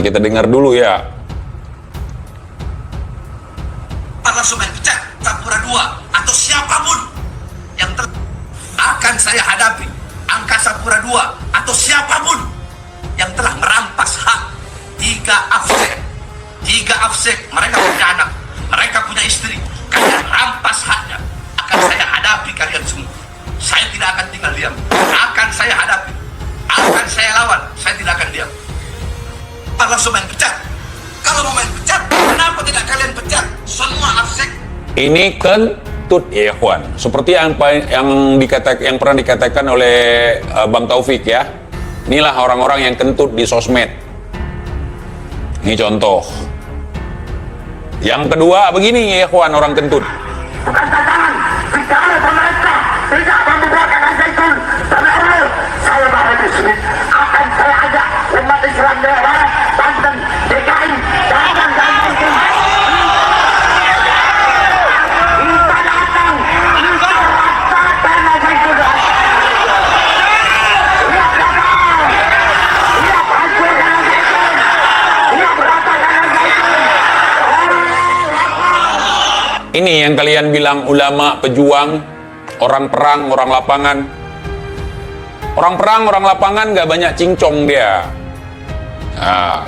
kita dengar dulu ya. Langsung main pecat Sapura 2 atau siapapun yang akan saya hadapi. Angkasa Pura 2 atau siapapun yang telah merampas hak 3 afsek. Mereka punya anak, mereka punya istri. Kalian rampas haknya. Akan saya hadapi kalian semua. Saya tidak akan tinggal diam. Akan saya hadapi, akan saya lawan. Saya tidak akan diam. Langsung main pecat. Kalau mau main pecat, kenapa tidak kalian pecat semua afsek? Ini kentut ya ikhwan, seperti yang pernah dikatakan oleh Bang Taufik ya. Inilah orang-orang yang kentut di sosmed. Ini contoh. Yang kedua begini ya ikhwan, orang kentut. Bukan tantangan, bicara pemerintah, tidak membubarkan Al-Zaitun dan Allah. Saya bahwa di sini akan saya ajak umat Islam Jawa Barat, Banten, DKI, datang ke Al-Zaitun. Kita datang, kita rasakan Al-Zaitun. Lihat gagal, lihat hancurkan Al-Zaitun, lihat ratakan Al-Zaitun. Ini yang kalian bilang ulama, pejuang, orang perang, orang lapangan. Orang perang, orang lapangan gak banyak cincong dia. Nah,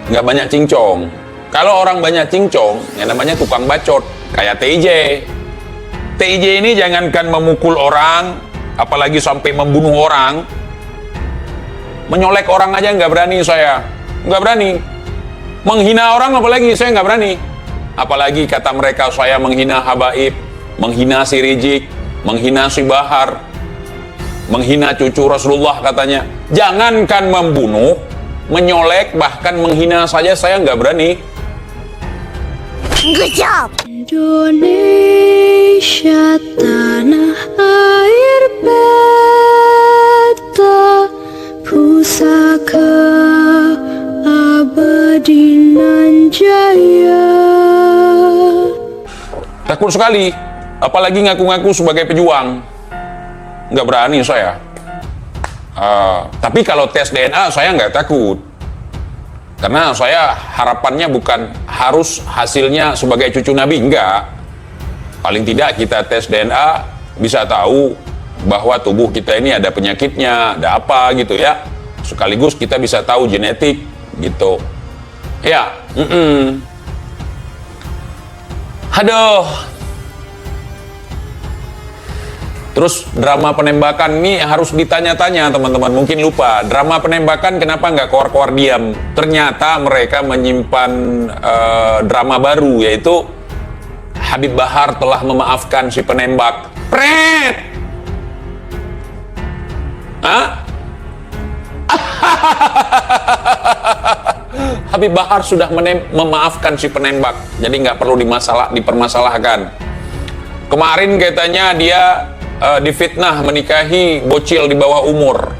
gak banyak cincong. Kalau orang banyak cincong, yang namanya tukang bacot. Kayak TJ. TJ ini jangankan memukul orang, apalagi sampai membunuh orang. Menyolek orang aja gak berani saya. Gak berani. Menghina orang apalagi saya gak berani. Apalagi kata mereka saya menghina Habaib, menghina si Rizik, menghina si Bahar, menghina cucu Rasulullah katanya. Jangankan membunuh, menyolek, bahkan menghina saja saya nggak berani. Good job. Indonesia tanah air beta, pusaka abadi nan jaya. Takut sekali, apalagi ngaku-ngaku sebagai pejuang. Nggak berani saya. Tapi kalau tes DNA saya nggak takut. Karena saya harapannya bukan harus hasilnya sebagai cucu Nabi, enggak. Paling tidak kita tes DNA bisa tahu bahwa tubuh kita ini ada penyakitnya, ada apa gitu ya. Sekaligus kita bisa tahu genetik gitu. Ya, Aduh. Terus drama penembakan ini harus ditanya-tanya teman-teman, mungkin lupa. Drama penembakan kenapa nggak keluar-keluar diam? Ternyata mereka menyimpan drama baru, yaitu Habib Bahar telah memaafkan si penembak. Pret! Hah? Habib Bahar sudah memaafkan si penembak, jadi nggak perlu dipermasalahkan. Kemarin katanya dia difitnah menikahi bocil di bawah umur.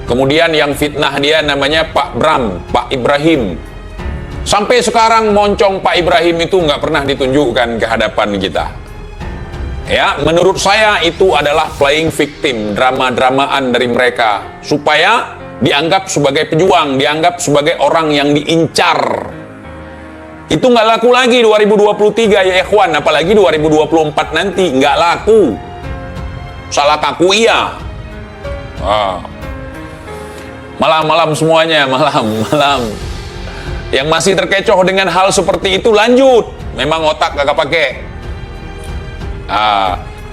Kemudian yang fitnah dia namanya Pak Bram, Pak Ibrahim. Sampai sekarang moncong Pak Ibrahim itu nggak pernah ditunjukkan ke hadapan kita. Ya, menurut saya itu adalah playing victim, drama-dramaan dari mereka supaya dianggap sebagai pejuang, dianggap sebagai orang yang diincar. Itu nggak laku lagi 2023 ya ikhwan, apalagi 2024 nanti nggak laku. Salah kaku iya. Malam-malam semuanya, malam. Yang masih terkecoh dengan hal seperti itu lanjut. Memang otak kagak pakai.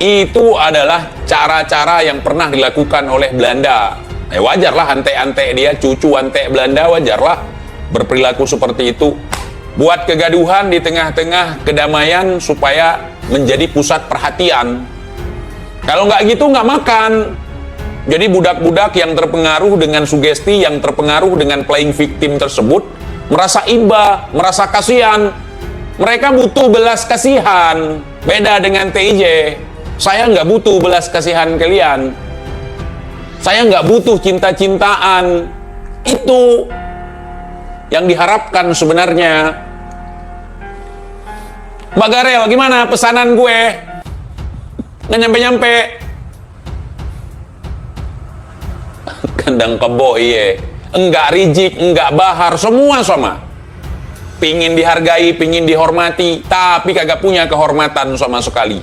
Itu adalah cara-cara yang pernah dilakukan oleh Belanda. Wajarlah ante-ante dia, cucu ante Belanda, wajarlah berperilaku seperti itu. Buat kegaduhan di tengah-tengah kedamaian supaya menjadi pusat perhatian. Kalau nggak gitu nggak makan. Jadi budak-budak yang terpengaruh dengan sugesti, yang terpengaruh dengan playing victim tersebut, merasa iba, merasa kasihan. Mereka butuh belas kasihan. Beda dengan TJ. Saya nggak butuh belas kasihan kalian. Saya nggak butuh cinta-cintaan. Itu yang diharapkan sebenarnya. Mbak Garel, gimana pesanan gue? Nggak nyampe-nyampe. Kandang kebo, iya. enggak Rizik, enggak Bahar, semua sama. Pingin dihargai, pingin dihormati, tapi kagak punya kehormatan sama sekali.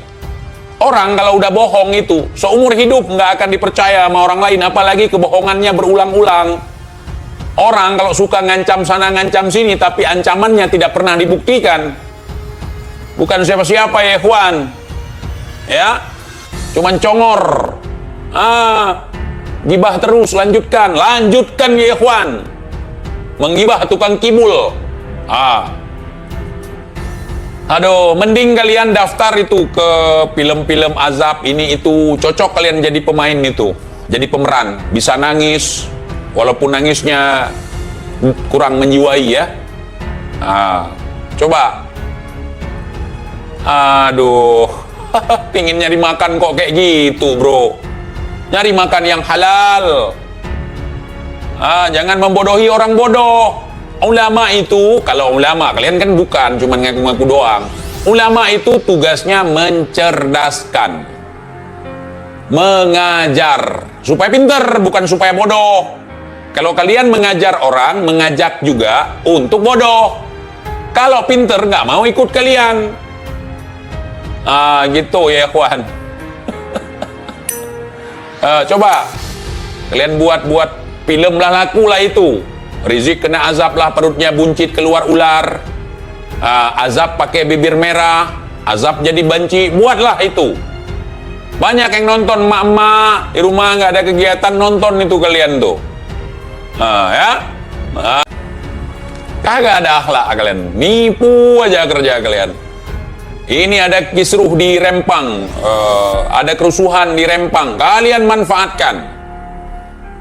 Orang kalau udah bohong itu, seumur hidup nggak akan dipercaya sama orang lain, apalagi kebohongannya berulang-ulang. Orang kalau suka ngancam sana, ngancam sini, tapi ancamannya tidak pernah dibuktikan. Bukan siapa-siapa ya, ikhwan. Ya, cuman congor. Gibah terus, lanjutkan ya, ikhwan. Menggibah tukang kibul. Aduh, mending kalian daftar itu ke film-film azab ini itu, cocok kalian jadi pemain itu, jadi pemeran, bisa nangis, walaupun nangisnya kurang menjiwai ya. Coba. Aduh, pingin nyari makan kok kayak gitu, bro. Nyari makan yang halal. Jangan membodohi orang bodoh. Ulama itu, kalau ulama, kalian kan bukan, cuma ngaku-ngaku doang. Ulama itu tugasnya mencerdaskan, mengajar, supaya pinter, bukan supaya bodoh. Kalau kalian mengajar orang, mengajak juga untuk bodoh. Kalau pinter, nggak mau ikut kalian. Gitu ya, ikhwan. Coba, kalian buat film lah, laku lah itu. Rizik kena azab lah, perutnya buncit keluar ular, azab pakai bibir merah, azab jadi banci, buatlah itu. Banyak yang nonton, emak-emak di rumah nggak ada kegiatan, nonton itu kalian tuh. Kagak ada akhlak kalian, nipu aja kerja kalian. Ini ada kisruh di Rempang, ada kerusuhan di Rempang, kalian manfaatkan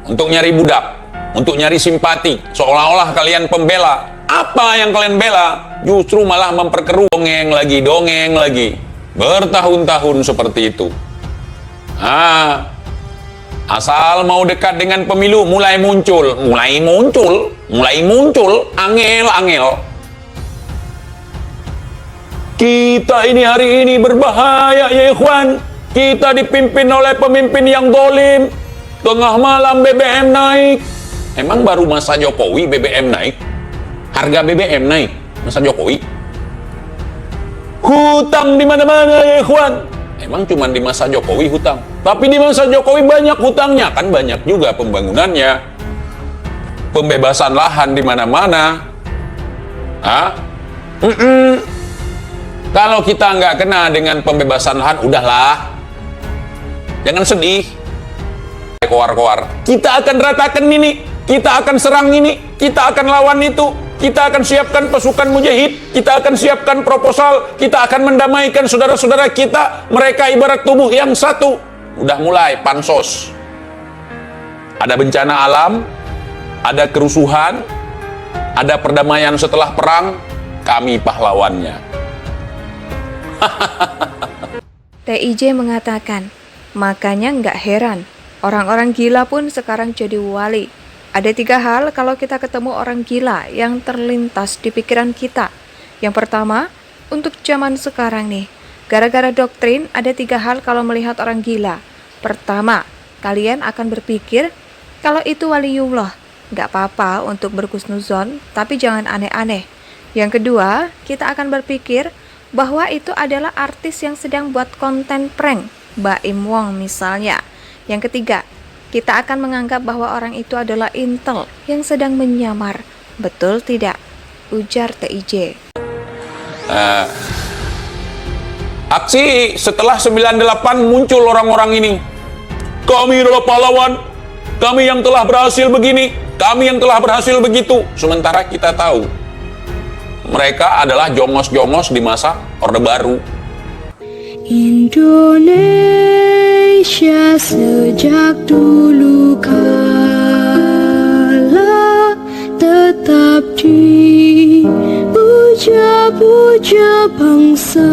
untuk nyari budak, untuk nyari simpati, seolah-olah kalian pembela. Apa yang kalian bela? Justru malah memperkeruh, dongeng lagi, bertahun-tahun seperti itu. Asal mau dekat dengan pemilu, mulai muncul, angel. Kita ini hari ini berbahaya ya, ikhwan. Kita dipimpin oleh pemimpin yang zalim. Tengah malam BBM naik. Emang baru masa Jokowi BBM naik? Harga BBM naik masa Jokowi? Hutang di mana-mana ya, ikhwan. Emang cuma di masa Jokowi hutang? Tapi di masa Jokowi banyak hutangnya, kan banyak juga pembangunannya. Pembebasan lahan di mana-mana. Kalau kita nggak kena dengan pembebasan lahan, udahlah. Jangan sedih. Koar-koar. Kita akan ratakan ini. Kita akan serang ini, kita akan lawan itu, kita akan siapkan pasukan mujahid, kita akan siapkan proposal, kita akan mendamaikan saudara-saudara kita, mereka ibarat tubuh yang satu. Udah mulai pansos. Ada bencana alam, ada kerusuhan, ada perdamaian setelah perang, kami pahlawannya. TIJ mengatakan, makanya nggak heran, orang-orang gila pun sekarang jadi wali. Ada 3 hal kalau kita ketemu orang gila yang terlintas di pikiran kita. Yang pertama, untuk zaman sekarang nih, gara-gara doktrin ada 3 hal kalau melihat orang gila. Pertama, kalian akan berpikir kalau itu waliullah. Nggak apa-apa untuk berhusnuzon, tapi jangan aneh-aneh. Yang kedua, kita akan berpikir bahwa itu adalah artis yang sedang buat konten prank, Baim Wong misalnya. Yang ketiga, kita akan menganggap bahwa orang itu adalah intel yang sedang menyamar. Betul tidak? Ujar TIJ. Aksi setelah 98 muncul orang-orang ini. Kami adalah pahlawan. Kami yang telah berhasil begini. Kami yang telah berhasil begitu. Sementara kita tahu mereka adalah jongos-jongos di masa Orde Baru. Indonesia sejak dulu kala tetap dipuja-puja bangsa.